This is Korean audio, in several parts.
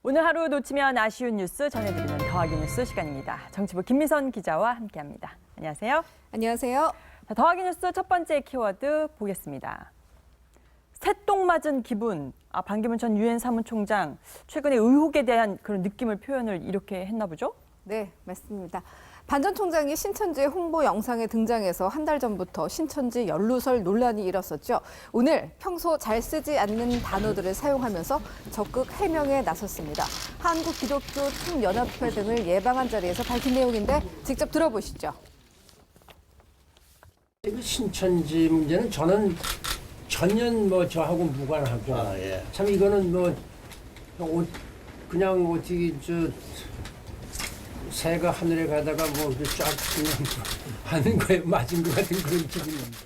오늘 하루 놓치면 아쉬운 뉴스 전해드리는 더하기 뉴스 시간입니다. 정치부 김미선 기자와 함께합니다. 안녕하세요. 안녕하세요. 자, 더하기 뉴스 첫 번째 키워드 보겠습니다. 새똥 맞은 기분. 반기문 전 유엔 사무총장 최근에 의혹에 대한 그런 느낌을 표현을 이렇게 했나 보죠? 네, 맞습니다. 반 전 총장이 신천지 홍보 영상에 등장해서 한 달 전부터 신천지 연루설 논란이 일었었죠. 오늘 평소 잘 쓰지 않는 단어들을 사용하면서 적극 해명에 나섰습니다. 한국기독교 총연합회 등을 예방한 자리에서 밝힌 내용인데 직접 들어보시죠. 신천지 문제는 저는 전혀 저하고 무관하고 참 이거는 그냥 어떻게 새가 하늘에 가다가 쫙 그냥 하는 거에 맞은 것 같은 그런 기분입니다.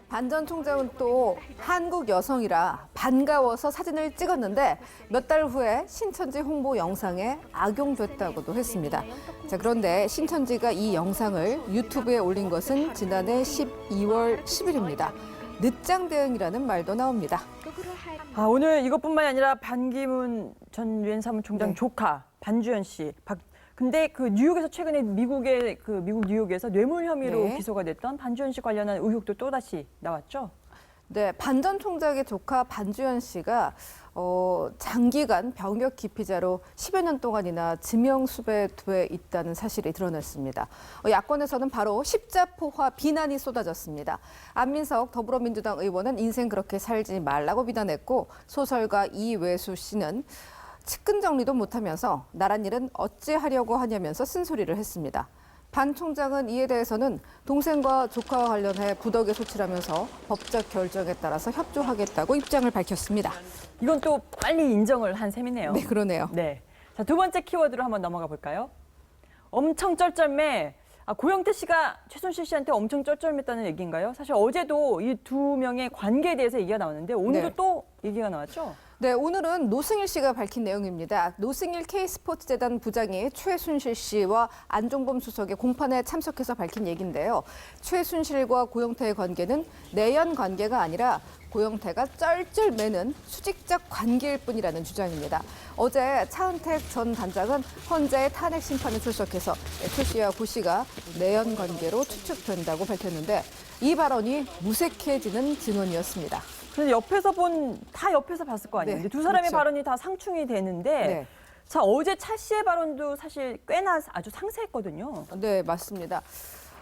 반 전 총장은 또 한국 여성이라 반가워서 사진을 찍었는데 몇 달 후에 신천지 홍보 영상에 악용됐다고도 했습니다. 자, 그런데 신천지가 이 영상을 유튜브에 올린 것은 지난해 12월 10일입니다. 늦장 대응이라는 말도 나옵니다. 오늘 이것뿐만이 아니라 반기문 전 유엔 사무총장 조카 반주현 씨. 근데 그 뉴욕에서 최근에 미국 뉴욕에서 뇌물 혐의로 기소가 됐던 반주현 씨 관련한 의혹도 또다시 나왔죠? 네, 반 전 총장의 조카 반주현 씨가 장기간 병역 기피자로 10여 년 동안이나 지명수배돼 있다는 사실이 드러났습니다. 야권에서는 바로 십자포화 비난이 쏟아졌습니다. 안민석 더불어민주당 의원은 인생 그렇게 살지 말라고 비난했고, 소설가 이외수 씨는 측근 정리도 못하면서 나란 일은 어찌하려고 하냐면서 쓴소리를 했습니다. 반 총장은 이에 대해서는 동생과 조카와 관련해 부덕에 소치하면서 법적 결정에 따라서 협조하겠다고 입장을 밝혔습니다. 이건 또 빨리 인정을 한 셈이네요. 네, 그러네요. 네. 자, 두 번째 키워드로 한번 넘어가 볼까요? 엄청 쩔쩔매. 고영태 씨가 최순실 씨한테 엄청 쩔쩔맸다는 얘기인가요? 사실 어제도 이 두 명의 관계에 대해서 얘기가 나왔는데 오늘도 또 얘기가 나왔죠? 네, 오늘은 노승일 씨가 밝힌 내용입니다. 노승일 K스포츠재단 부장이 최순실 씨와 안종범 수석의 공판에 참석해서 밝힌 얘기인데요. 최순실과 고영태의 관계는 내연 관계가 아니라 고영태가 쩔쩔매는 수직적 관계일 뿐이라는 주장입니다. 어제 차은택 전 단장은 헌재의 탄핵 심판에 출석해서 최 씨와 고 씨가 내연 관계로 추측된다고 밝혔는데 이 발언이 무색해지는 증언이었습니다. 그래서 다 옆에서 봤을 거 아니에요. 네, 근데 두 사람의 그렇죠. 발언이 다 상충이 되는데 네. 자, 어제 차 씨의 발언도 사실 꽤나 아주 상세했거든요. 네, 맞습니다.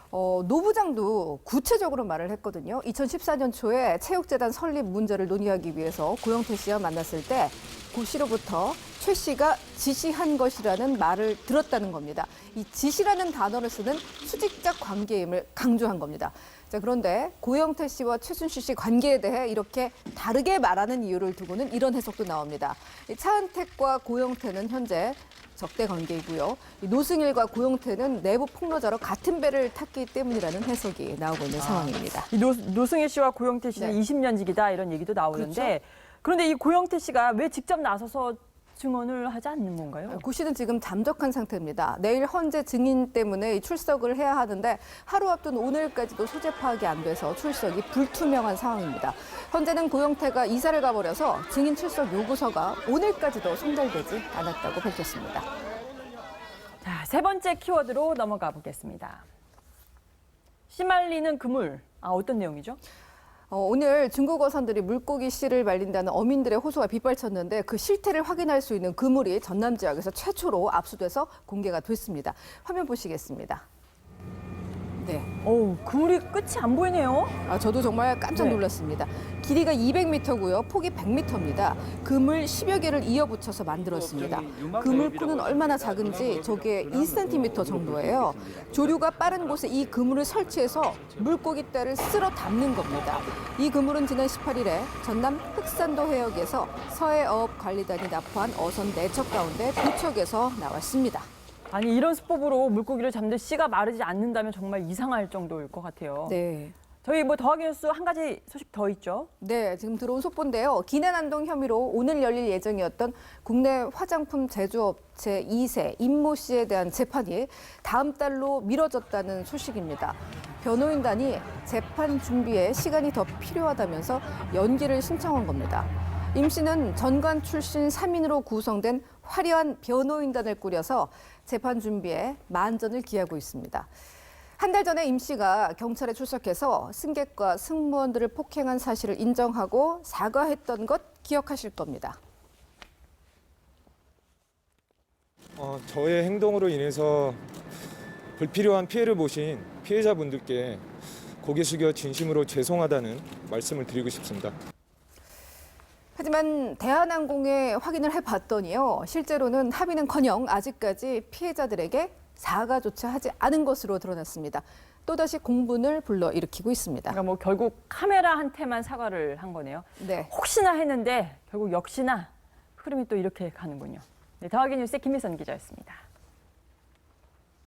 노 부장도 구체적으로 말을 했거든요. 2014년 초에 체육재단 설립 문제를 논의하기 위해서 고영태 씨와 만났을 때 고 씨로부터 최 씨가 지시한 것이라는 말을 들었다는 겁니다. 이 지시라는 단어를 쓰는 수직적 관계임을 강조한 겁니다. 자, 그런데 고영태 씨와 최순실 씨 관계에 대해 이렇게 다르게 말하는 이유를 두고는 이런 해석도 나옵니다. 차은택과 고영태는 현재 적대 관계이고요. 노승일과 고영태는 내부 폭로자로 같은 배를 탔기 때문이라는 해석이 나오고 있는 상황입니다. 이 노승일 씨와 고영태 씨는 네. 20년직이다 이런 얘기도 나오는데 그렇죠. 그런데 이 고영태 씨가 왜 직접 나서서 증언을 하지 않는 건가요? 고 씨는 지금 잠적한 상태입니다. 내일 헌재 증인 때문에 출석을 해야 하는데 하루 앞둔 오늘까지도 소재 파악이 안 돼서 출석이 불투명한 상황입니다. 현재는 고영태가 이사를 가버려서 증인 출석 요구서가 오늘까지도 송달되지 않았다고 밝혔습니다. 자, 세 번째 키워드로 넘어가 보겠습니다. 씨말리는 그물. 어떤 내용이죠? 오늘 중국 어선들이 물고기 씨를 말린다는 어민들의 호소가 빗발쳤는데 그 실태를 확인할 수 있는 그물이 전남 지역에서 최초로 압수돼서 공개가 됐습니다. 화면 보시겠습니다. 네. 그물이 끝이 안 보이네요. 저도 정말 깜짝 놀랐습니다. 길이가 200m고요. 폭이 100m입니다. 그물 10여 개를 이어붙여서 만들었습니다. 그물코는 얼마나 작은지 저게 1cm 정도예요. 조류가 빠른 곳에 이 그물을 설치해서 물고기 떼를 쓸어 담는 겁니다. 이 그물은 지난 18일에 전남 흑산도 해역에서 서해어업관리단이 납포한 어선 4척 가운데 2척에서 나왔습니다. 아니 이런 수법으로 물고기를 잡는데 씨가 마르지 않는다면 정말 이상할 정도일 것 같아요. 네. 저희 더하기 뉴스 한 가지 소식 더 있죠. 네, 지금 들어온 속보인데요. 기내난동 혐의로 오늘 열릴 예정이었던 국내 화장품 제조업체 2세 임모 씨에 대한 재판이 다음 달로 미뤄졌다는 소식입니다. 변호인단이 재판 준비에 시간이 더 필요하다면서 연기를 신청한 겁니다. 임 씨는 전관 출신 3인으로 구성된 화려한 변호인단을 꾸려서 재판 준비에 만전을 기하고 있습니다. 한 달 전에 임 씨가 경찰에 출석해서 승객과 승무원들을 폭행한 사실을 인정하고 사과했던 것 기억하실 겁니다. 저의 행동으로 인해서 불필요한 피해를 보신 피해자분들께 고개 숙여 진심으로 죄송하다는 말씀을 드리고 싶습니다. 하지만 대한항공에 확인을 해봤더니요. 실제로는 합의는커녕 아직까지 피해자들에게 사과조차 하지 않은 것으로 드러났습니다. 또다시 공분을 불러일으키고 있습니다. 그러니까 뭐 결국 카메라한테만 사과를 한 거네요. 네. 혹시나 했는데 결국 역시나 흐름이 또 이렇게 가는군요. 네, 더하기 뉴스의 김미선 기자였습니다.